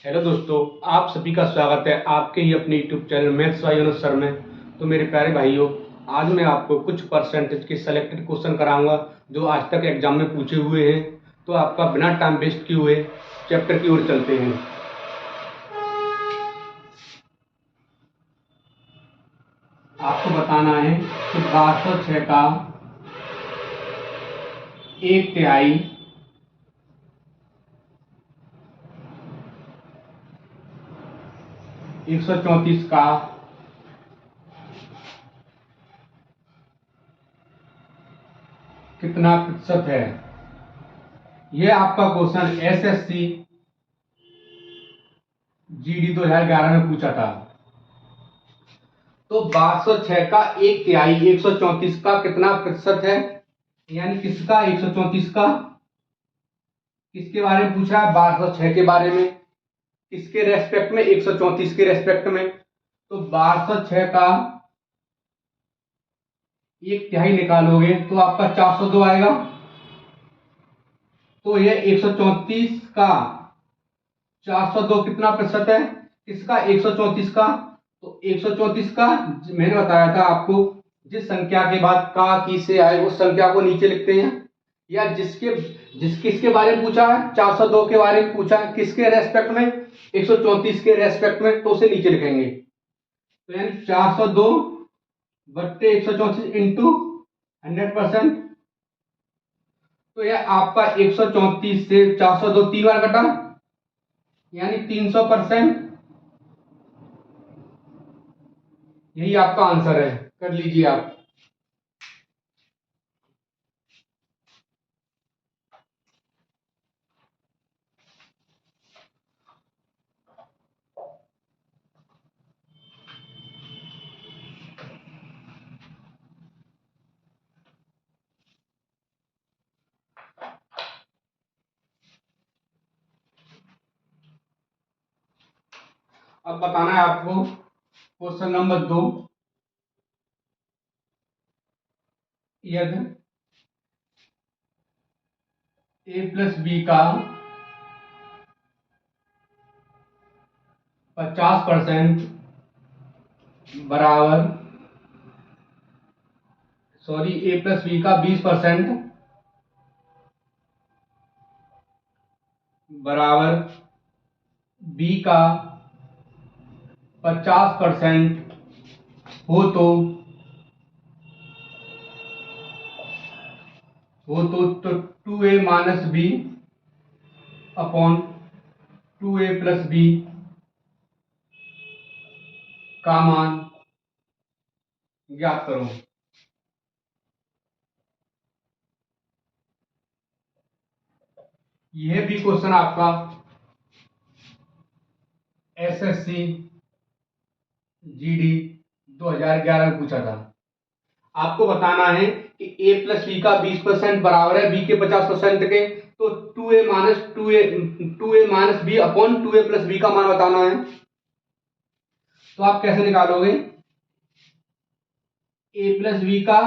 Hello दोस्तों, आप सभी का स्वागत है आपके ही अपने YouTube channel maths by Anuj sir में। तो मेरे प्यारे भाइयों, आज मैं आपको कुछ परसेंटेज के सेलेक्टेड क्वेश्चन कराऊंगा जो आज तक एग्जाम में पूछे हुए हैं। तो आपका बिना टाइम वेस्ट किए हुए चैप्टर की ओर चलते हैं। आपको बताना है कि 1206 का 1/3, 134 का कितना प्रतिशत है। यह आपका क्वेश्चन एसएससी जीडी 2011 में पूछा था। तो 1206 का 1/3, 134 का कितना प्रतिशत है, यानी किसका 134 का, किसके बारे में पूछा है, 1206 के बारे में, किसके रेस्पेक्ट में, 134 के रेस्पेक्ट में। तो 1206 का 1/3 निकालोगे तो आपका 402 आएगा। तो यह 134 का 402 कितना प्रतिशत है, किसका, 134 का। तो 134 का मैंने बताया था आपको, जिस संख्या के बाद का की से आए उस संख्या को नीचे लिखते हैं, या किसके बारे में पूछा है, 402 के बारे में पूछा है, किसके रेस्पेक्ट में, 134 के रेस्पेक्ट में, तो उसे नीचे लिखेंगे। तो यानी 402 बट्टे 134 इंटू 100%। तो यह आपका 134 से 402 तीन बार कटा, यानी 300%। यही आपका आंसर है, कर लीजिए आप। अब बताना है आपको क्वेश्चन नंबर 2। यदि a प्लस बी का 50% बराबर, सॉरी, a प्लस बी का 20% बराबर b का 50% हो तो 2a minus B upon 2a plus B का मान ज्ञात करो। यह भी क्वेश्चन आपका एसएससी जीडी 2011 में पूछा था। आपको बताना है कि a प्लस बी का 20% बराबर है b के 50% के। तो 2a minus B upon 2a plus B का मान बताना है। तो आप कैसे निकालोगे, a प्लस बी का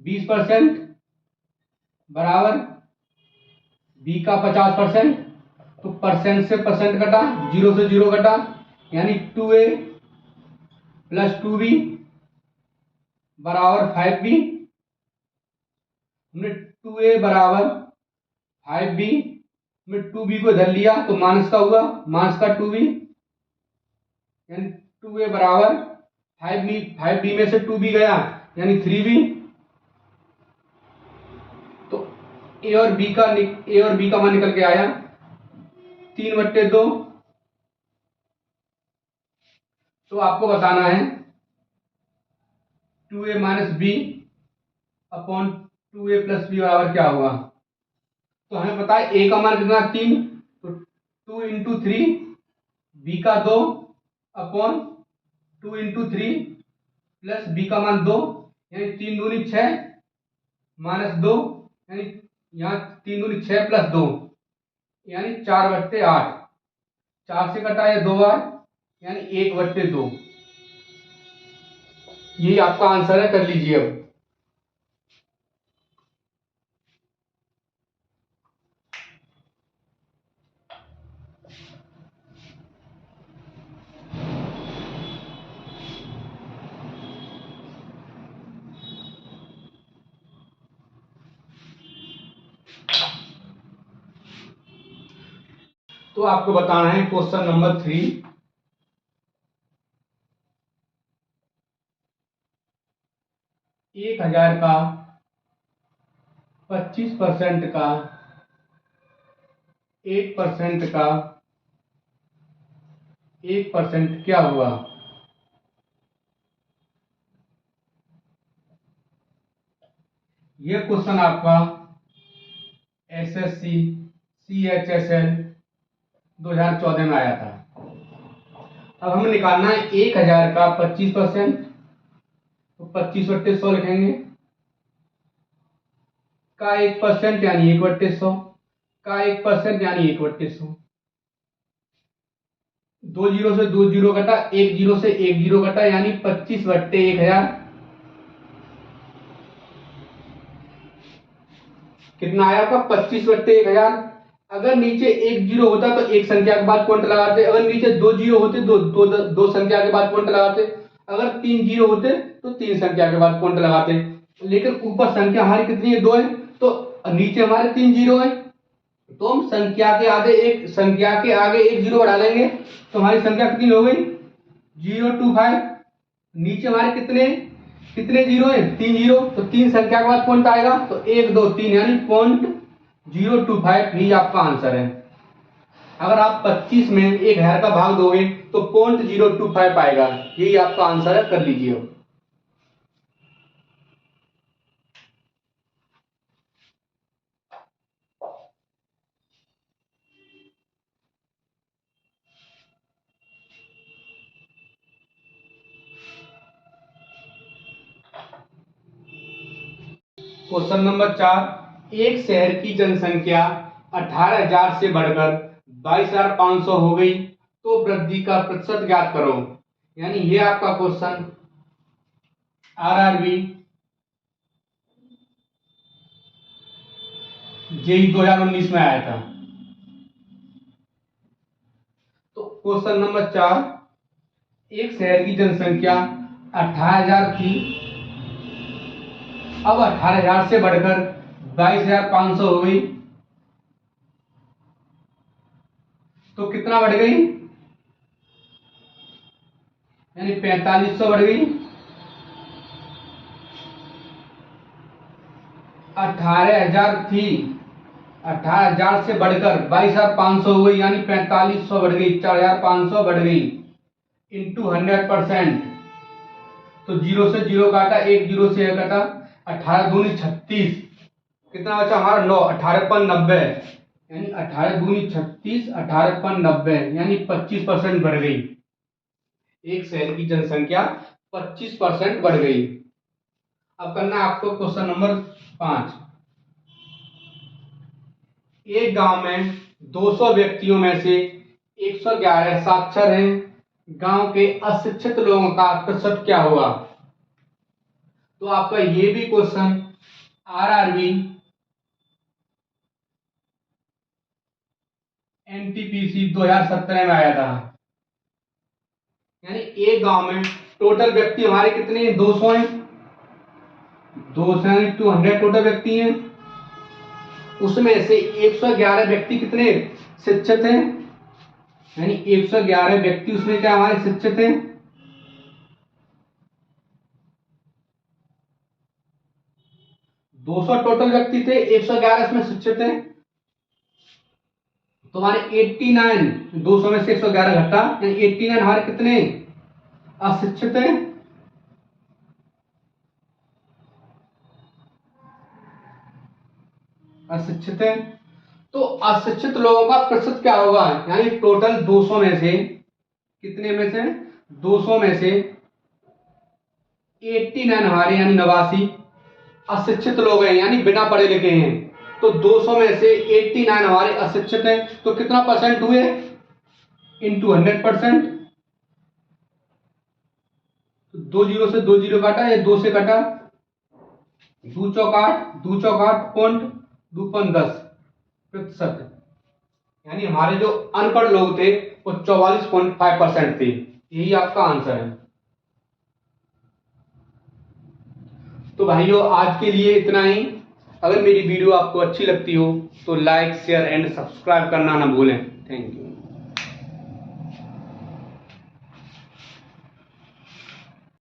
20% बराबर b का 50%। तो परसेंट से परसेंट कटा, जीरो से जीरो कटा, यानी 2a प्लस 2b बराबर 5b। हमने 2a बराबर 5b में 2b को इधर लिया तो माइनस का हुआ, माइनस का 2b, यानी 2a बराबर 5b में से 2b गया यानी 3b। तो a और b का मान निकल के आया 3/2। तो आपको बताना है 2a minus B upon 2a plus B बराबर क्या हुआ। तो हमें पता है a का मान कितना, 3, तो 2 इंटू 3, b का 2 अपॉन 2 इंटू 3 प्लस b का मान 2, यानी 3 दूनी 6 माइनस 2, यानी यहाँ 3 दूनी 6 प्लस 2, यानी 4/8। 4 से कटा है 2 बार, यानी 1/2। यही आपका आंसर है, कर लीजिए अब। तो आपको बताना है क्वेश्चन नंबर 3। 1000 का 25% का 1% का 1% क्या हुआ? यह क्वेश्चन आपका एसएससी CHSL 2014 में आया था। अब हमें निकालना है 1000 का 25%, तो 25/100 लिखेंगे, का 1% यानी 1/100, का 1% यानी 1/100। 2 जीरो से 2 जीरो कटा, 1 जीरो से 1 जीरो कटा, यानी 25/1000। कितना आया आपका? 25/1000। अगर नीचे 1 जीरो होता तो एक संख्या के बाद पॉइंट लगाते, अगर नीचे 2 जीरो होते दो संख्या के बाद पॉइंट लगाते, अगर 3 जीरो होते तो 3 संख्या के बाद पॉइंट लगाते। लेकिन ऊपर संख्या हमारी कितनी है? 2 है, तो नीचे हमारे 3 जीरो है, तो हम संख्या के आगे एक जीरो बढ़ा देंगे, तो हमारी संख्या कितनी हो गई? 025। नीचे हमारे कितने जीरो है? 3 जीरो, तो 3 संख्या के बाद पॉइंट आएगा, तो 1 2 3 यानी 0.025 ही आपका आंसर है। अगर आप 25 में 1000 का भाग दोगे तो 0.025 आएगा, यही आपका आंसर है। कर लीजिए। Question number 4। एक शहर की जनसंख्या 18,000 से बढ़कर 22,500 हो गई, तो वृद्धि का प्रतिशत ज्ञात करो। यानी ये आपका क्वेश्चन RRB JEE 2019 में आया था। तो क्वेश्चन नंबर 4, एक शहर की जनसंख्या 18,000 थी, अब 18,000 से बढ़कर 22,500 हो गई, तो कितना बढ़ गई? यानी 4500 बढ़ गई। 18,000 थी, 18,000 से बढ़कर 22,500 हो गई, यानी 4500 बढ़ गई, 4,500 बढ़ गई, इंटू 100%। तो जीरो से जीरो काटा, एक जीरो से एक काटा, 18 दूनी 36, कितना बचा हमारा? 9, 18/90, यानी 18 दूनी 36, 18/90, यानी 25% बढ़ गई। एक शहर की जनसंख्या 25% बढ़ गई। अब करना है आपको क्वेश्चन नंबर 5। एक गांव में 200 व्यक्तियों में से 111 साक्षर हैं, गांव के अशिक्षित लोगों का प्रतिशत क्या होगा? तो आपका ये भी क्वेश्चन RRB NTPC 2017 में आया था। यानी एक गांव में टोटल व्यक्ति हमारे कितने हैं? 200 हैं, 200 टू 100 टोटल व्यक्ति हैं, उसमें से 111 व्यक्ति कितने शिक्षित हैं, यानी 111 व्यक्ति उसमें क्या हमारे शिक्षित हैं। दो सौ टोटल व्यक्ति थे, 111 इसमें शिक्षित हैं, तो हमारे 89, 200 में से 111 घटा, यानी 89 हमारे कितने अशिक्षित हैं। अशिक्षित हैं, तो अशिक्षित लोगों का प्रतिशत क्या होगा? यानी टोटल 200 में से कितने में से? 200 में से 89 हमारे यानी 89 अशिक्षित लोग हैं, यानी बिना पढ़े लिखे हैं, तो 200 में से 89 हमारे अशिक्षित हैं, तो कितना परसेंट हुए? इंटू 100%। तो 2 जीरो से 2 जीरो काटा, या 2 से काटा, 2 चौक 8, 2 चौक 8 पॉइंट 2.10%, यानी हमारे जो अनपढ़ लोग थे वो 44.5% थे। यही आपका आंसर है। तो भाइयों आज के लिए इतना ही। अगर मेरी वीडियो आपको अच्छी लगती हो तो लाइक शेयर एंड सब्सक्राइब करना ना भूलें। Thank you.